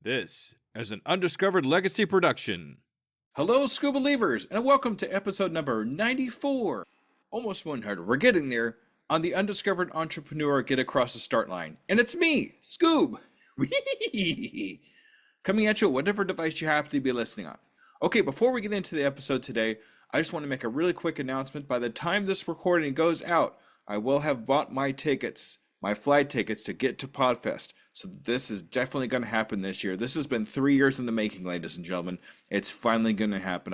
This is an Undiscovered Legacy production. Hello, Scuba Believers, and welcome to episode number 94. Almost 100. We're getting there on the Undiscovered Entrepreneur Get Across the Start Line. And it's me, Scoob. Coming at you, whatever device you happen to be listening on. Okay, before we get into the episode today, I just want to make a really quick announcement. By the time this recording goes out, I will have bought my tickets, my flight tickets to get to Podfest. So this is definitely going to happen this year. This has been 3 years in the making, ladies and gentlemen. It's finally going to happen.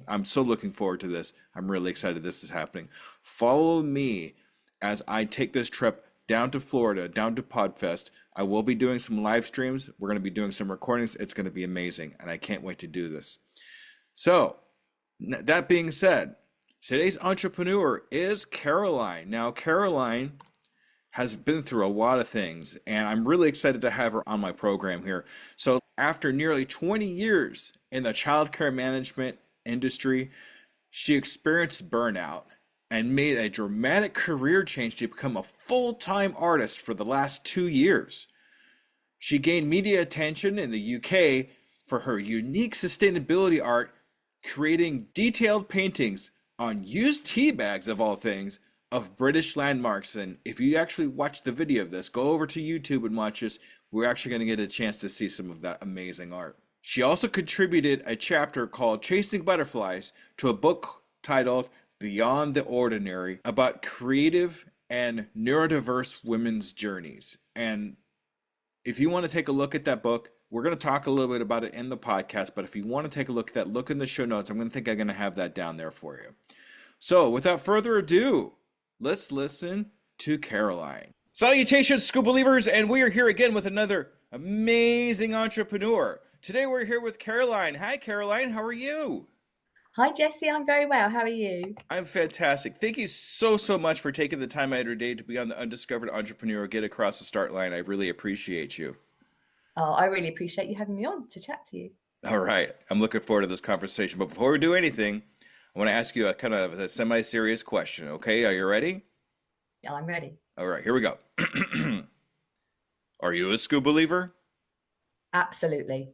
I'm so looking forward to this. I'm really excited this is happening. Follow me as I take this trip down to Florida, down to Podfest. I will be doing some live streams. We're going to be doing some recordings. It's going to be amazing, and I can't wait to do this. So, that being said, today's entrepreneur is Caroline. Now, Caroline has been through a lot of things, and I'm really excited to have her on my program here. So after nearly 20 years in the childcare management industry, she experienced burnout and made a dramatic career change to become a full-time artist for the last 2 years. She gained media attention in the UK for her unique sustainability art, creating detailed paintings on used tea bags, of all things, of British landmarks. And if you actually watch the video of this, go over to YouTube and watch this. We're actually going to get a chance to see some of that amazing art. She also contributed a chapter called Chasing Butterflies to a book titled Beyond the Ordinary, about creative and neurodiverse women's journeys. And if you want to take a look at that book, we're going to talk a little bit about it in the podcast, but if you want to take a look at that, look in the show notes. I'm going to have that down there for you. So without further ado, let's listen to Caroline. Salutations, Scuba Believers, and we are here again with another amazing entrepreneur. Today we're here with Caroline. Hi, Caroline. How are you? Hi, Jesse. I'm very well. How are you? I'm fantastic. Thank you so much for taking the time out of your day to be on the Undiscovered Entrepreneur Get Across the Start Line. I really appreciate you. Oh, I really appreciate you having me on to chat to you. All right. I'm looking forward to this conversation. But before we do anything, I want to ask you a kind of a semi-serious question, okay? Are you ready? Yeah, I'm ready. All right, here we go. Are you a Scuba Believer? Absolutely.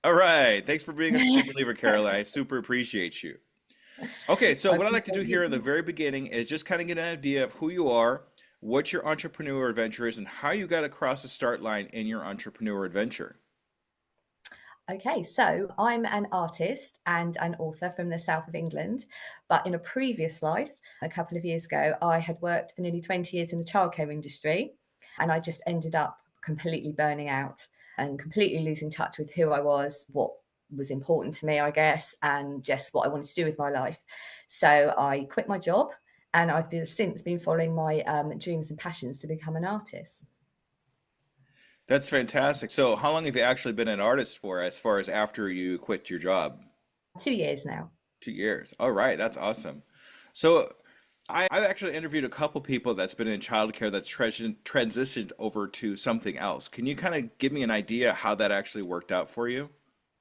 All right. Thanks for being a Scuba Believer, Caroline. I super appreciate you. Okay, so what I'd like to do here in the very beginning is just kind of get an idea of who you are, what your entrepreneur adventure is, and how you got across the start line in your entrepreneur adventure. Okay, so I'm an artist and an author from the south of England, but in a previous life, a couple of years ago, I had worked for nearly 20 years in the childcare industry, and I just ended up completely burning out and completely losing touch with who I was, what was important to me, I guess, and just what I wanted to do with my life. So I quit my job, and I've since been following my dreams and passions to become an artist. That's fantastic. So how long have you actually been an artist for, as far as after you quit your job? 2 years now. 2 years. All right, that's awesome. So I've actually interviewed a couple people that's been in childcare that's transitioned over to something else. Can you kind of give me an idea how that actually worked out for you?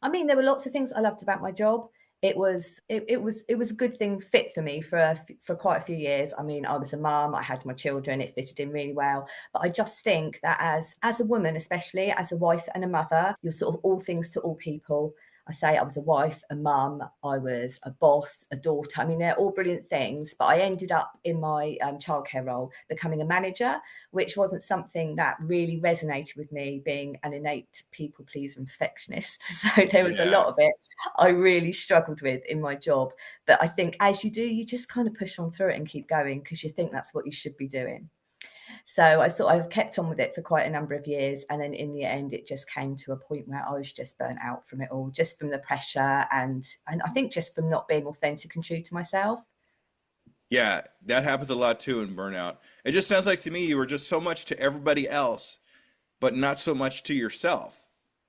I mean, there were lots of things I loved about my job. It was a good thing fit for me for quite a few years. I mean, I was a mum, I had my children, it fitted in really well. But I just think that as a woman, especially as a wife and a mother, you're sort of all things to all people. I say I was a wife, a mum, I was a boss, a daughter. I mean, they're all brilliant things, but I ended up in my childcare role becoming a manager, which wasn't something that really resonated with me, being an innate people pleaser and perfectionist. So there was a Yeah. lot of it I really struggled with in my job. But I think as you do, you just kind of push on through it and keep going because you think that's what you should be doing. So I've kept on with it for quite a number of years. And then in the end, it just came to a point where I was just burnt out from it all, just from the pressure and I think just from not being authentic and true to myself. Yeah, that happens a lot too in burnout. It just sounds like to me you were just so much to everybody else, but not so much to yourself.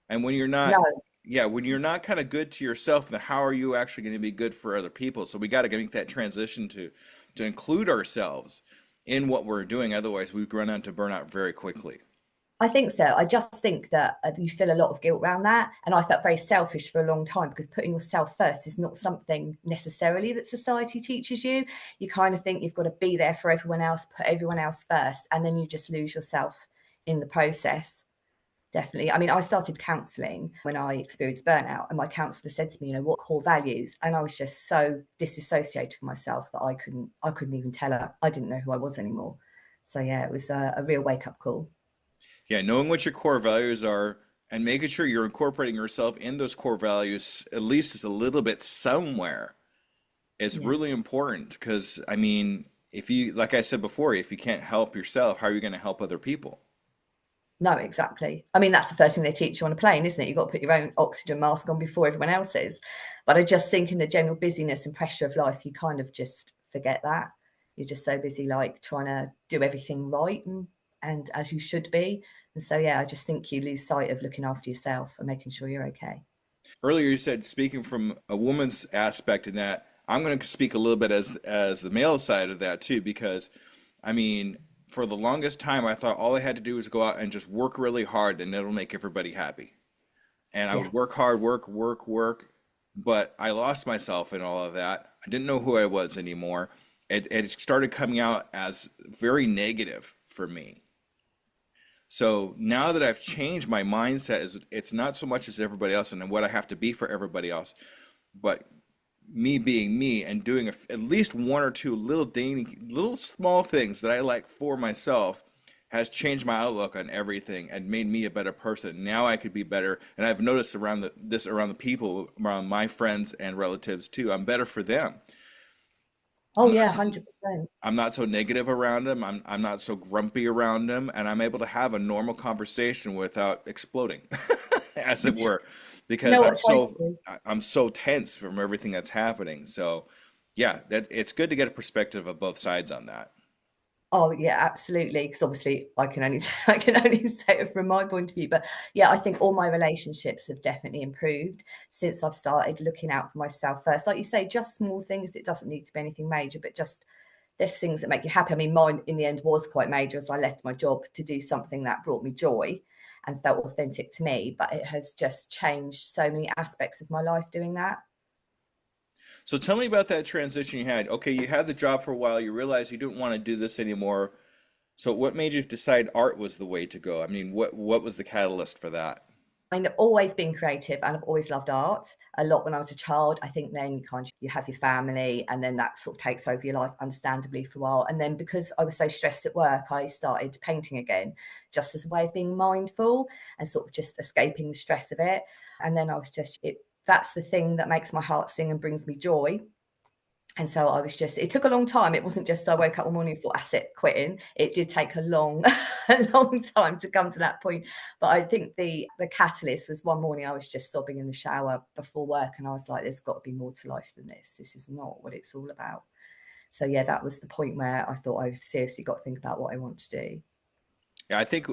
And when you're not, No, yeah, when you're not kind of good to yourself, then how are you actually going to be good for other people? So we got to make that transition to include ourselves in what we're doing. Otherwise, we run into burnout very quickly. I think so. I just think that you feel a lot of guilt around that. And I felt very selfish for a long time because putting yourself first is not something necessarily that society teaches you. You kind of think you've got to be there for everyone else, put everyone else first, and then you just lose yourself in the process. Definitely. I mean, I started counselling when I experienced burnout, and my counsellor said to me, you know, what core values? And I was just so disassociated from myself that I couldn't even tell her. I didn't know who I was anymore. So yeah, it was a real wake up call. Yeah, knowing what your core values are and making sure you're incorporating yourself in those core values at least a little bit somewhere is Yeah. really important because I mean, if you, like I said before, if you can't help yourself, how are you going to help other people? No, exactly. I mean, that's the first thing they teach you on a plane, isn't it? You've got to put your own oxygen mask on before everyone else's. But I just think in the general busyness and pressure of life, you kind of just forget that. You're just so busy, like trying to do everything right and as you should be. And so, yeah, I just think you lose sight of looking after yourself and making sure you're okay. Earlier you said speaking from a woman's aspect in that I'm going to speak a little bit as the male side of that too because I mean, for the longest time I thought all I had to do was go out and just work really hard and it'll make everybody happy. And I Yeah. would work hard, work, but I lost myself in all of that. I didn't know who I was anymore. It started coming out as very negative for me. So now that I've changed my mindset, is it's not so much as everybody else and what I have to be for everybody else, but me being me and doing at least one or two little small things that I like for myself has changed my outlook on everything and made me a better person. Now I could be better, and I've noticed around the people, around my friends and relatives too. I'm better for them. Oh, I'm not yeah, so 100%. I'm not so negative around them. I'm not so grumpy around them, and I'm able to have a normal conversation without exploding, as it were, You because know what? Totally. I'm so tense from everything that's happening. So, yeah, that it's good to get a perspective of both sides on that. Oh yeah, absolutely. Because obviously I can only I can only say it from my point of view. But yeah, I think all my relationships have definitely improved since I've started looking out for myself first. Like you say, just small things. It doesn't need to be anything major, but just there's things that make you happy. I mean, mine in the end was quite major as I left my job to do something that brought me joy and felt authentic to me. But it has just changed so many aspects of my life doing that. So tell me about that transition you had. Okay, you had the job for a while, you realized you didn't want to do this anymore. So what made you decide art was the way to go? I mean, what was the catalyst for that? I've always been creative and I've always loved art a lot when I was a child. I think then you have your family and then that sort of takes over your life understandably for a while. And then because I was so stressed at work, I started painting again just as a way of being mindful and sort of just escaping the stress of it. And then I was just that's the thing that makes my heart sing and brings me joy. And so I was just it took a long time. It wasn't just I woke up one morning and thought, "That's it, quitting." It did take a long a long time to come to that point. But I think the catalyst was one morning I was just sobbing in the shower before work, and I was like, "There's got to be more to life than this. This is not what it's all about." So yeah, that was the point where I thought I've seriously got to think about what I want to do. Yeah, I think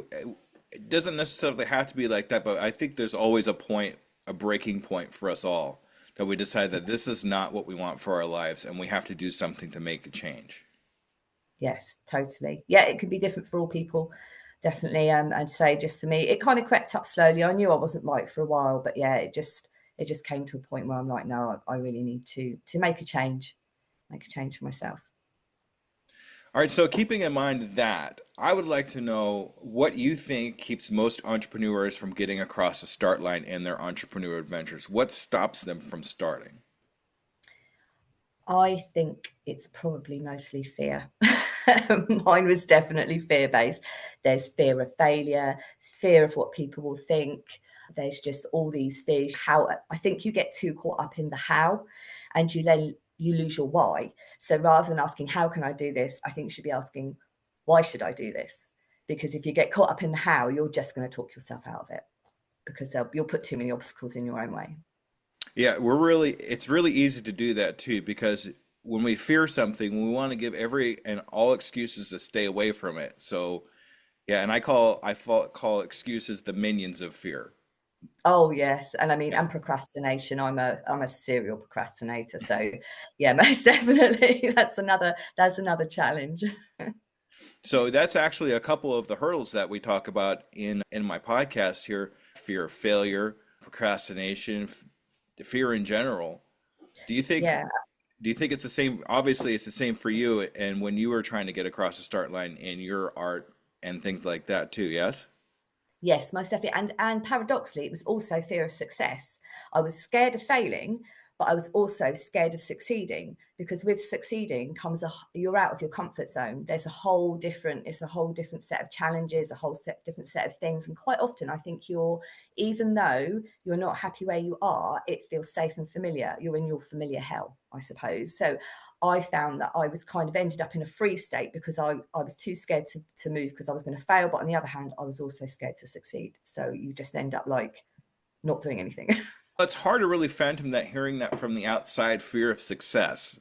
it doesn't necessarily have to be like that, but I think there's always a point, a breaking point for us all that we decide that this is not what we want for our lives and we have to do something to make a change. Yes, totally. Yeah, it could be different for all people, definitely. I'd say just for me, it kind of crept up slowly. I knew I wasn't right for a while, but yeah, it just came to a point where I'm like, no, I really need to make a change for myself. All right, so keeping in mind that, I would like to know what you think keeps most entrepreneurs from getting across the start line in their entrepreneurial adventures. What stops them from starting? I think it's probably mostly fear. Mine was definitely fear based. There's fear of failure, fear of what people will think. There's just all these fears. How I think you get too caught up in the how, and you lose your why. So rather than asking how can I do this, I think you should be asking why should I do this? Because if you get caught up in the how, you're just going to talk yourself out of it because you'll put too many obstacles in your own way. Yeah, it's really easy to do that too because when we fear something, we want to give every and all excuses to stay away from it. So, yeah, and call excuses the minions of fear. Oh, yes, and I mean, Yeah. and procrastination, I'm a serial procrastinator, so yeah, most definitely, that's another challenge. So that's actually a couple of the hurdles that we talk about in my podcast here. Fear of failure, procrastination, fear in general. Do you think Yeah. do you think it's the same? Obviously, it's the same for you and when you were trying to get across the start line in your art and things like that too, yes? Yes, most definitely. And paradoxically, it was also fear of success. I was scared of failing, but I was also scared of succeeding, because with succeeding comes you're out of your comfort zone. There's it's a whole different set of challenges, a whole different set of things. And quite often I think even though you're not happy where you are, it feels safe and familiar. You're in your familiar hell, I suppose. So I found that I was kind of ended up in a freeze state because I was too scared to move because I was going to fail. But on the other hand, I was also scared to succeed. So you just end up like not doing anything. It's hard to really phantom that, hearing that from the outside, fear of success.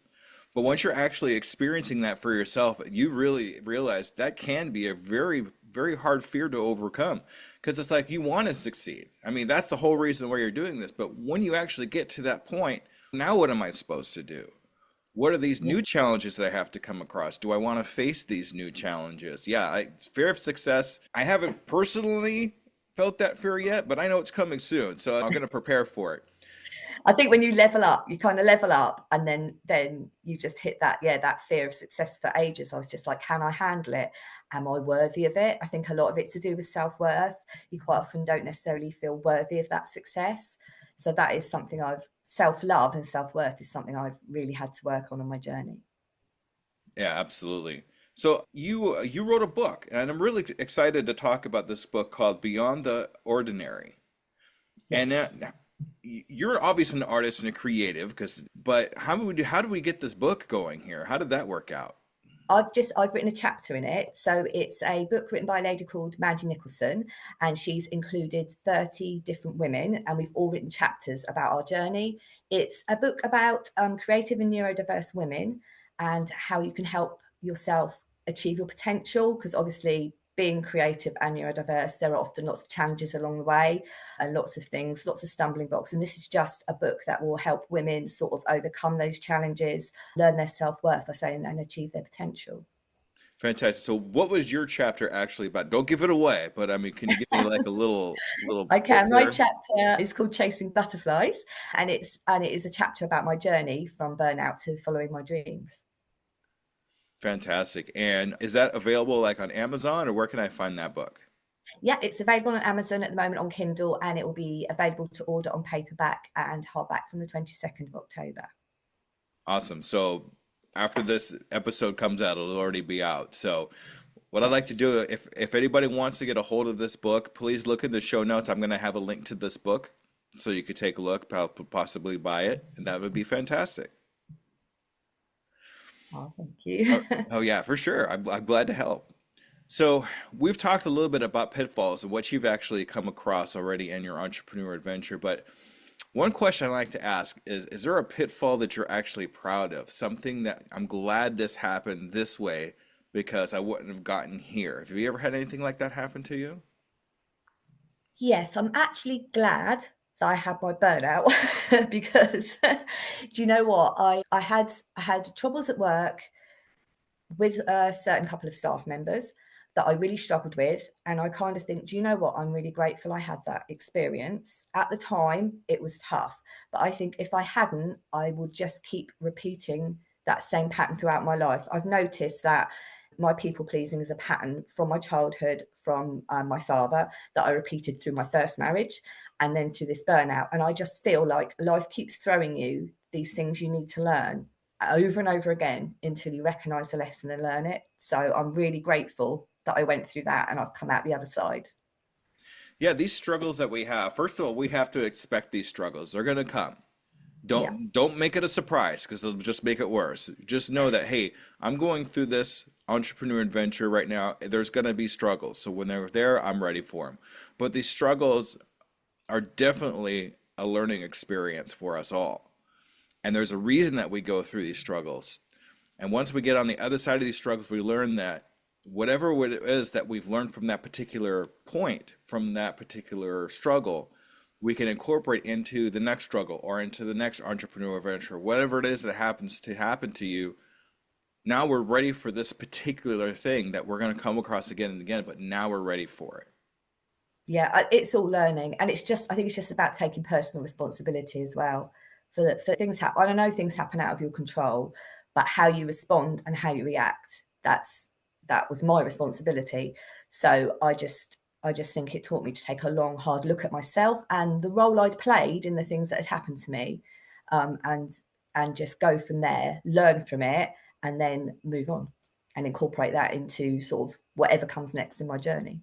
But once you're actually experiencing that for yourself, you really realize that can be a very, very hard fear to overcome, because it's like you want to succeed. I mean, that's the whole reason why you're doing this. But when you actually get to that point, now what am I supposed to do? What are these new challenges that I have to come across? Do I want to face these new challenges? Yeah, fear of success. I haven't personally felt that fear yet, but I know it's coming soon. So I'm going to prepare for it. I think when you level up, you kind of level up, and then you just hit that fear of success for ages. I was just like, can I handle it? Am I worthy of it? I think a lot of it's to do with self-worth. You quite often don't necessarily feel worthy of that success. So that is something self-love and self-worth is something I've really had to work on my journey. Yeah, absolutely. So you wrote a book, and I'm really excited to talk about this book called Beyond the Ordinary. And Yes. you're obviously an artist and a creative, but how do we get this book going here? How did that work out? I've written a chapter in it. So it's a book written by a lady called Mandy Nicholson, and she's included 30 different women, and we've all written chapters about our journey. It's a book about creative and neurodiverse women and how you can help yourself achieve your potential, because obviously being creative and neurodiverse, there are often lots of challenges along the way and lots of things, lots of stumbling blocks. And this is just a book that will help women sort of overcome those challenges, learn their self-worth, I say, and achieve their potential. Fantastic. So what was your chapter actually about? Don't give it away, but I mean, can you give me like a little I bit can. My there? chapter is called Chasing Butterflies, and it is a chapter about my journey from burnout to following my dreams. Fantastic. And is that available like on Amazon, or where can I find that book? Yeah, it's available on Amazon at the moment on Kindle, and it will be available to order on paperback and hardback from the 22nd of October. Awesome. So after this episode comes out, it'll already be out. So what I'd like to Yes. do, if anybody wants to get a hold of this book, please look in the show notes. I'm going to have a link to this book so you could take a look, possibly buy it, and that would be fantastic. Oh, thank Oh, you. oh yeah, for sure. I'm glad to help. So we've talked a little bit about pitfalls and what you've actually come across already in your entrepreneur adventure, but one question I like to ask is there a pitfall that you're actually proud of? Something that I'm glad this happened this way because I wouldn't have gotten here. Have you ever had anything like that happen to you? Yes, I'm actually glad that I had my burnout because do you know what? I had troubles at work with a certain couple of staff members that I really struggled with. And I kind of think, do you know what? I'm really grateful I had that experience. At the time, it was tough. But I think if I hadn't, I would just keep repeating that same pattern throughout my life. I've noticed that my people pleasing is a pattern from my childhood, from my father, that I repeated through my first marriage and then through this burnout. And I just feel like life keeps throwing you these things you need to learn over and over again until you recognize the lesson and learn it. So I'm really grateful that I went through that and I've come out the other side. Yeah, these struggles that we have, first of all, we have to expect these struggles. They're going to come. Yeah. Don't make it a surprise because they'll just make it worse. Just know that, hey, I'm going through this entrepreneur adventure right now. There's going to be struggles. So when they're there, I'm ready for them. But these struggles are definitely a learning experience for us all. And there's a reason that we go through these struggles. And once we get on the other side of these struggles, we learn that whatever it is that we've learned from that particular point, from that particular struggle, we can incorporate into the next struggle or into the next entrepreneurial venture, whatever it is that happens to happen to you. Now we're ready for this particular thing that we're going to come across again and again, but now we're ready for it. Yeah, it's all learning. And I think it's just about taking personal responsibility as well for things happen. I don't know, things happen out of your control, but how you respond and how you react, that was my responsibility. So I just think it taught me to take a long, hard look at myself and the role I'd played in the things that had happened to me, um, and and just go from there, learn from it, and then move on and incorporate that into sort of whatever comes next in my journey.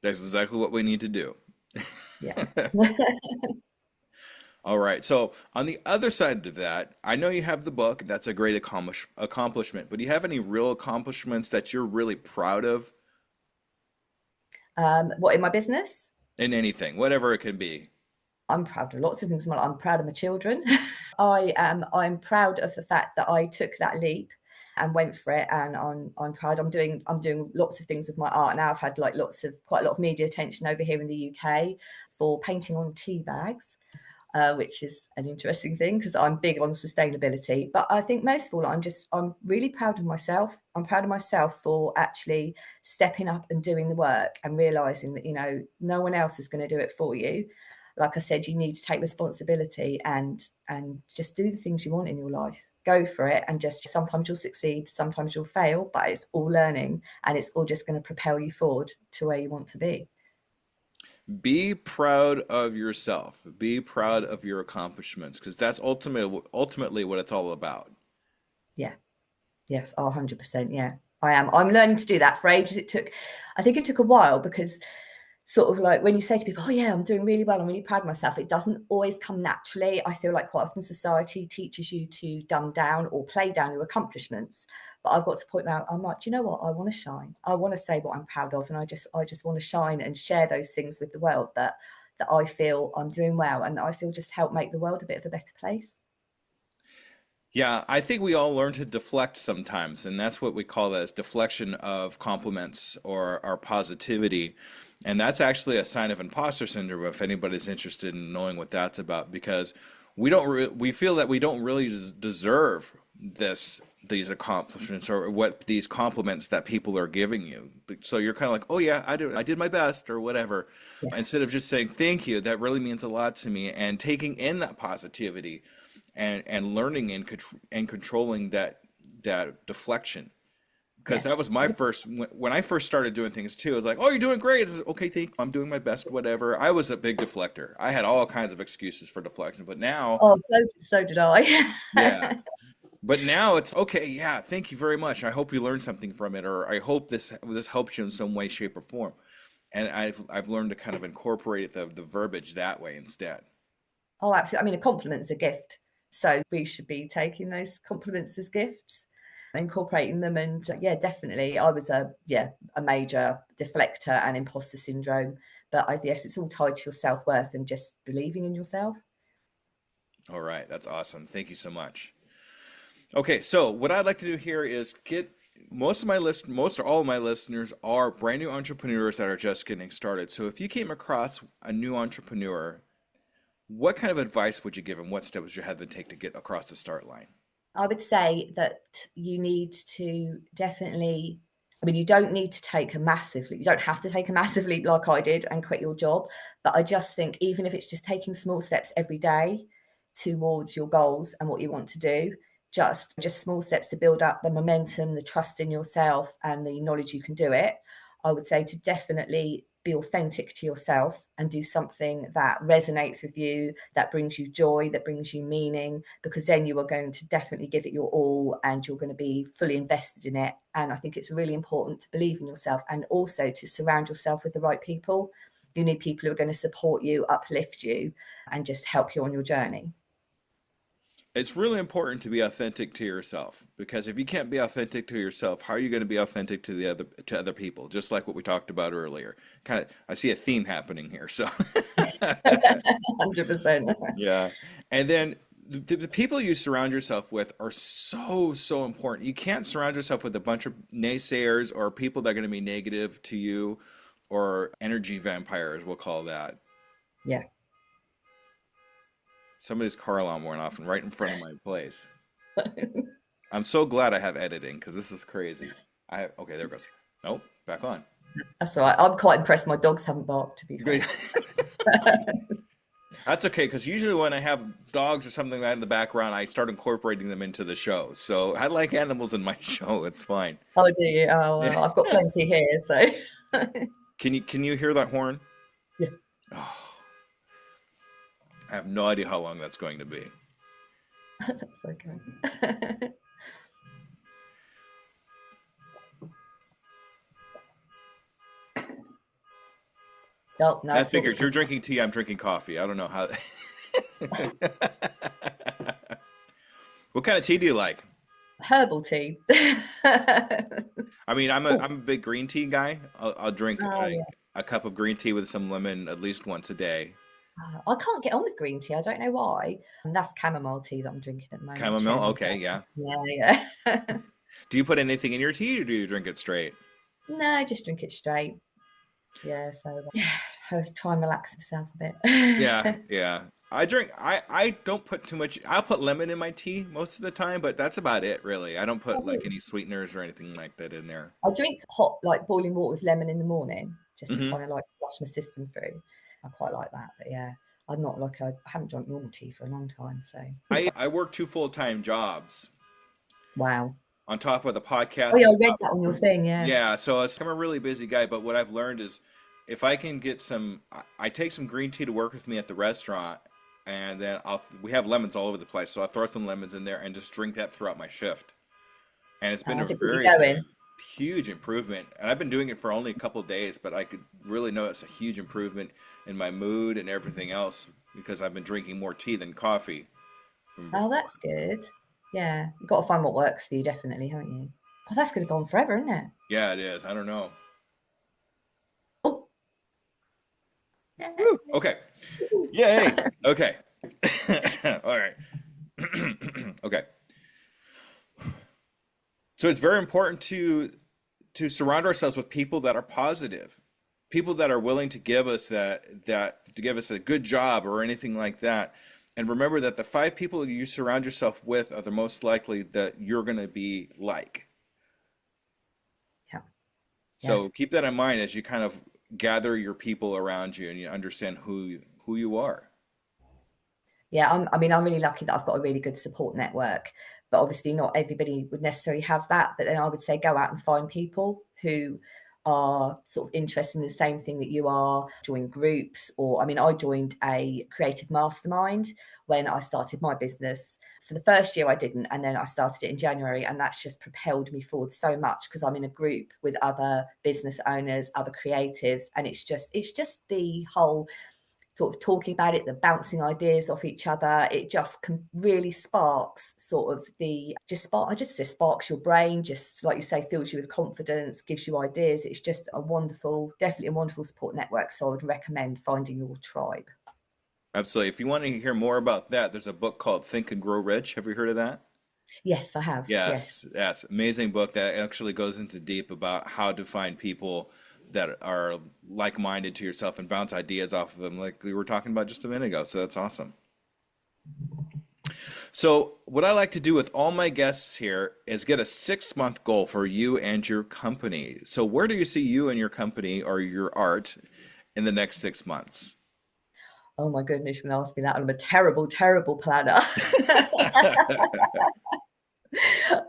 That's exactly what we need to do. Yeah. All right. So on the other side of that, I know you have the book. That's a great accomplishment. But do you have any real accomplishments that you're really proud of What, in my business? in anything, whatever it can be? I'm proud of lots of things in my life. I'm proud of my children. I'm proud of the fact that I took that leap and went for it, and I'm proud. I'm doing lots of things with my art now. I've had like quite a lot of media attention over here in the UK for painting on tea bags, which is an interesting thing because I'm big on sustainability. But I think most of all, I'm really proud of myself. I'm proud of myself for actually stepping up and doing the work and realizing that, no one else is going to do it for you. Like I said, you need to take responsibility and just do the things you want in your life. Go for it, and just sometimes you'll succeed, sometimes you'll fail, but it's all learning, and it's all just going to propel you forward to where you want to be. Be proud of yourself. Be proud of your accomplishments because that's ultimately what it's all about. Yeah. Yes. 100%. Yeah, I am. I'm learning to do that. For ages, I think it took a while because sort of like when you say to people, oh yeah, I'm doing really well, I'm really proud of myself, it doesn't always come naturally. I feel like quite often society teaches you to dumb down or play down your accomplishments. But I've got to point out, I'm like, do you know what? I want to shine. I want to say what I'm proud of. And I just want to shine and share those things with the world that I feel I'm doing well, and that I feel just help make the world a bit of a better place. Yeah, I think we all learn to deflect sometimes, and that's what we call that as deflection of compliments or our positivity. And that's actually a sign of imposter syndrome if anybody's interested in knowing what that's about, because we feel that we don't really deserve these accomplishments or what these compliments that people are giving you. So you're kind of like, "Oh yeah, I did my best," or whatever, Yeah. instead of just saying, "Thank you, that really means a lot to me," and taking in that positivity and learning and controlling that deflection. Because Yeah. that was my first when I first started doing things too. I was like, "Oh, you're doing great." I was like, okay, thank you. I'm doing my best, whatever. I was a big deflector. I had all kinds of excuses for deflection, but now, Oh, so did I. yeah. But now it's okay. Yeah, thank you very much. I hope you learned something from it, or I hope this helps you in some way, shape, or form. And I've learned to kind of incorporate the verbiage that way instead. Oh, absolutely. I mean, a compliment's a gift. So we should be taking those compliments as gifts, incorporating them. And yeah, definitely. I was a major deflector and imposter syndrome. But I guess it's all tied to your self-worth and just believing in yourself. All right, that's awesome. Thank you so much. Okay, so what I'd like to do here is get most or all of my listeners are brand new entrepreneurs that are just getting started. So if you came across a new entrepreneur, what kind of advice would you give them? What steps would you have them take to get across the start line? I would say that you need to definitely, I mean, you don't need to take a massive leap. You don't have to take a massive leap like I did and quit your job. But I just think even if it's just taking small steps every day towards your goals and what you want to do, just small steps to build up the momentum, the trust in yourself, and the knowledge you can do it. I would say to definitely be authentic to yourself and do something that resonates with you, that brings you joy, that brings you meaning, because then you are going to definitely give it your all and you're going to be fully invested in it. And I think it's really important to believe in yourself and also to surround yourself with the right people. You need people who are going to support you, uplift you, and just help you on your journey. It's really important to be authentic to yourself because if you can't be authentic to yourself, how are you going to be authentic to other people? Just like what we talked about earlier. Kind of, I see a theme happening here. So 100%. yeah. And then the people you surround yourself with are so important. You can't surround yourself with a bunch of naysayers or people that are going to be negative to you or energy vampires, we'll call that. Yeah. Somebody's car alarm went off and right in front of my place. I'm so glad I have editing because this is crazy. Okay, there it goes. Nope, back on. That's all right. I'm quite impressed my dogs haven't barked, to be fair. That's okay because usually when I have dogs or something like that in the background, I start incorporating them into the show. So I like animals in my show. It's fine. Oh, do you? Oh, well, I've got plenty here, so. Can you hear that horn? Yeah. Oh, I have no idea how long that's going to be. That's okay. Oh, no, I That thought it was figures. You're going to drinking tea. I'm drinking coffee. I don't know how. What kind of tea do you like? herbal tea. I mean, I'm a Oh, I'm a big green tea guy. I'll drink oh yeah. a cup of green tea with some lemon at least once a day. I can't get on with green tea. I don't know why. And that's chamomile tea that I'm drinking at the moment. Chamomile? Cherry. Okay, yeah. Yeah, yeah. Do you put anything in your tea or do you drink it straight? No, just drink it straight. Yeah, so yeah, I try and relax myself a Yeah, bit. yeah. I don't put too much. I'll put lemon in my tea most of the time, but that's about it really. I don't put like any sweeteners or anything like that in there. I drink hot, like boiling water with lemon in the morning, just to Hmm. kind of like flush my system through. I quite like that, but yeah, I'm not like I haven't drunk normal tea for a long time. So I work two full-time jobs wow. on top of the Oh podcast yeah, and I read that on your thing. Yeah. yeah, so I'm a really busy guy, but what I've learned is if I can get I take some green tea to work with me at the restaurant, and then we have lemons all over the place, so I'll throw some lemons in there and just drink that throughout my shift. And it's been a To keep you very going. huge improvement. And I've been doing it for only a couple of days, but I could really notice a huge improvement in my mood and everything else because I've been drinking more tea than coffee from Oh, before. that's good. Yeah, you've got to find what works for you, definitely, haven't you? God, that's going to go on forever, isn't it? Yeah, it is. I don't know. Oh, Woo. Okay. Yay. Okay. All right. Okay. So it's very important to surround ourselves with people that are positive, people that are willing to give us that to give us a good job or anything like that. And remember that the five people you surround yourself with are the most likely that you're going to be like. yeah, yeah. So keep that in mind as you kind of gather your people around you and you understand who you are. Yeah, I mean, I'm really lucky that I've got a really good support network, but obviously not everybody would necessarily have that. But then I would say go out and find people who are sort of interested in the same thing that you are, join groups, or I mean, I joined a creative mastermind when I started my business. For the first year, I didn't, and then I started it in January, and that's just propelled me forward so much because I'm in a group with other business owners, other creatives, and it's just the whole sort of talking about it, the bouncing ideas off each other. It just really sparks sort of just sparks your brain, just like you say, fills you with confidence, gives you ideas. It's just definitely a wonderful support network. So I would recommend finding your tribe. Absolutely. If you want to hear more about that, there's a book called Think and Grow Rich. Have you heard of that? Yes, I have. Yes, Yes. yes, amazing book that actually goes into deep about how to find people that are like-minded to yourself and bounce ideas off of them, like we were talking about just a minute ago. So that's awesome. So what I like to do with all my guests here is get a 6-month goal for you and your company. So where do you see you and your company or your art in the next 6 months? Oh my goodness, you asked me that. I'm a terrible, terrible planner.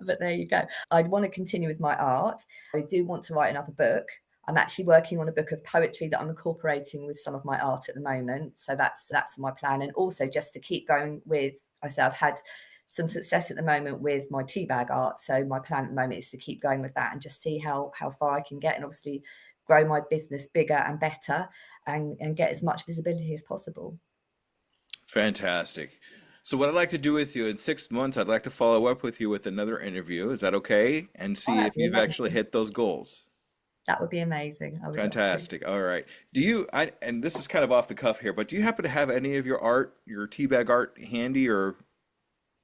But there you go. I'd want to continue with my art. I do want to write another book. I'm actually working on a book of poetry that I'm incorporating with some of my art at the moment. So that's my plan. And also just to keep going with, I say I've had some success at the moment with my tea bag art. So my plan at the moment is to keep going with that and just see how far I can get and obviously grow my business bigger and better and get as much visibility as possible. Fantastic. So what I'd like to do with you in 6 months, I'd like to follow up with you with another interview. Is that okay? And Oh, see that'd if be you've actually amazing. hit those goals. That would be amazing. I would love to. Fantastic. All right. And this is kind of off the cuff here, but do you happen to have any of your art, your teabag art handy or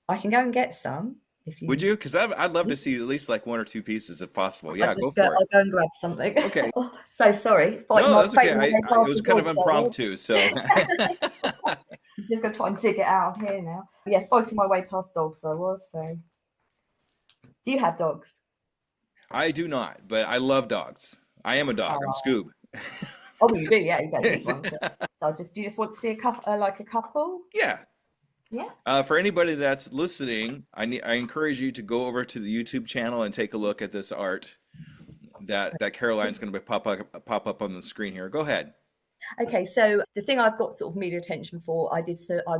I can go and get some if would you. you? Because I'd love to see at least like one or two pieces if possible. I'll Yeah, go just go. for it. I'll go and grab something. Okay. Oh, so sorry, No, that's okay. fighting my way It past was the kind of dogs. I was. impromptu, so I'm just gonna try and dig it out of here now. Yeah, fighting my way past dogs. I was. So, do you have dogs? I do not, but I love dogs. I am a dog. I'm Oh, Scoob. oh, well, you do. Yeah, you don't need one. But do you just want to see a couple, like a couple? Yeah. Yeah. For anybody that's listening, I encourage you to go over to the YouTube channel and take a look at this art. that Caroline's going to pop up on the screen here. Go ahead. Okay, so the thing I've got sort of media attention for, I've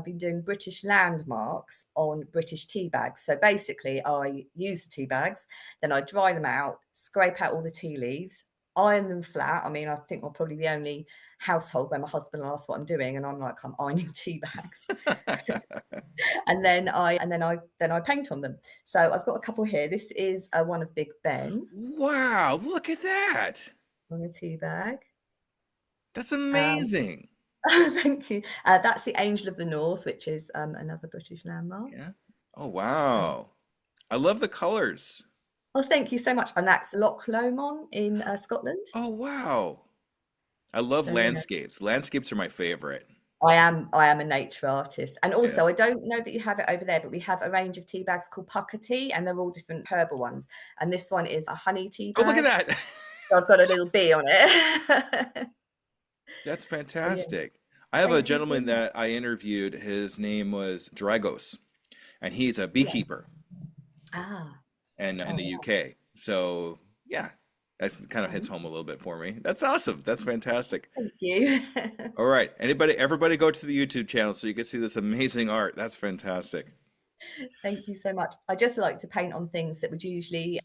been doing British landmarks on British tea bags. So basically, I use the tea bags, then I dry them out, scrape out all the tea leaves, iron them flat. I mean, I think we're probably the only household where my husband asks what I'm doing, and I'm like, I'm ironing tea bags, and then I paint on them. So I've got a couple here. This is one of Big Ben Wow, look at that. on a tea bag. That's Um, amazing. Thank you. That's the Angel of the North, which is another British landmark. Yeah. Oh, Um, wow. I love the colors. oh, thank you so much. And that's Loch Lomond in Scotland. Oh, wow. I love So yeah, landscapes. Landscapes are my favorite. I am a nature artist, and also I Yes. don't know that you have it over there, but we have a range of tea bags called pucker tea, and they're all different herbal ones. And this one is a honey tea Oh, look at bag. that. So I've got a little bee on it. That's So yeah, fantastic. I have a thank you so gentleman much. that I interviewed. His name was Dragos, and he's a Yeah. beekeeper Ah. and in Oh the wow. UK. So, yeah, that's kind of hits Mhm. home a little bit for me. That's awesome. That's fantastic. Thank you. All right. Everybody go to the YouTube channel so you can see this amazing art. That's fantastic. Thank you so much. I just like to paint on things that we'd usually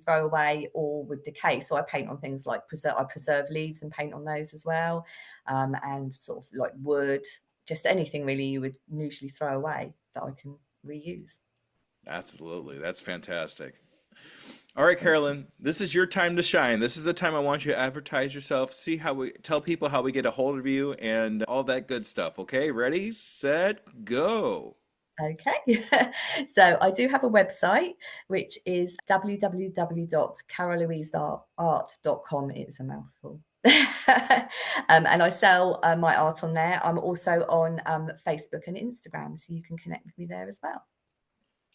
throw away or would decay. So I paint on things like I preserve leaves and paint on those as well, and sort of like wood, just anything really you would usually throw away that I can reuse. Absolutely. That's fantastic. All right, Thank you. Carolyn, this is your time to shine. This is the time I want you to advertise yourself, see how we tell people how we get a hold of you and all that good stuff. Okay, ready, set, go. Okay. So I do have a website, which is www.carolouiseart.com. It's a mouthful. And I sell my art on there. I'm also on Facebook and Instagram, so you can connect with me there as well.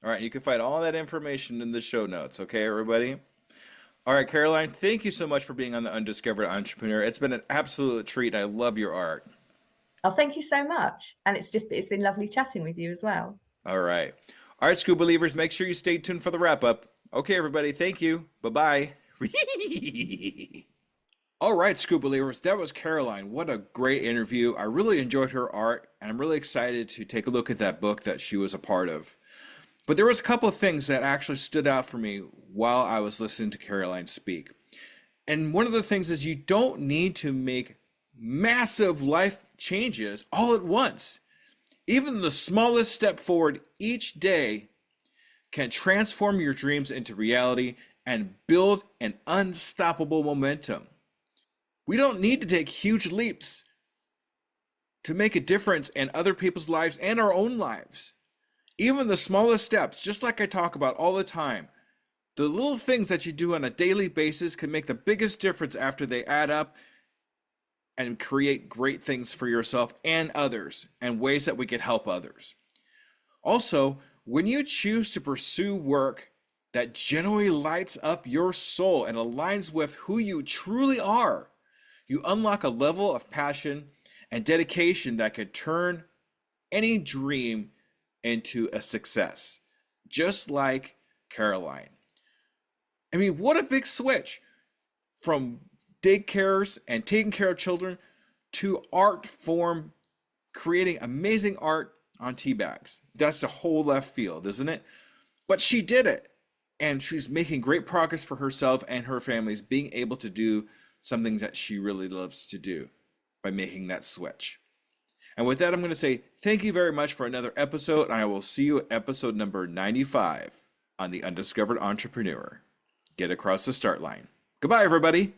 All right, you can find all that information in the show notes. Okay, everybody? All right, Caroline, thank you so much for being on the Undiscovered Entrepreneur. It's been an absolute treat. I love your art. Oh, thank you so much. And it's been lovely chatting with you as well. All right. All right, School Believers, make sure you stay tuned for the wrap up. Okay, everybody, thank you. Bye bye. All right, School Believers, that was Caroline. What a great interview. I really enjoyed her art, and I'm really excited to take a look at that book that she was a part of. But there was a couple of things that actually stood out for me while I was listening to Caroline speak. And one of the things is you don't need to make massive life changes all at once. Even the smallest step forward each day can transform your dreams into reality and build an unstoppable momentum. We don't need to take huge leaps to make a difference in other people's lives and our own lives. Even the smallest steps, just like I talk about all the time, the little things that you do on a daily basis can make the biggest difference after they add up and create great things for yourself and others and ways that we can help others. Also, when you choose to pursue work that genuinely lights up your soul and aligns with who you truly are, you unlock a level of passion and dedication that could turn any dream into a success, just like Caroline. I mean, what a big switch from daycares and taking care of children to art form, creating amazing art on tea bags. That's a whole left field, isn't it? But she did it. And she's making great progress for herself and her families, being able to do something that she really loves to do by making that switch. And with that, I'm going to say thank you very much for another episode. And I will see you at episode number 95 on the Undiscovered Entrepreneur. Get across the start line. Goodbye, everybody.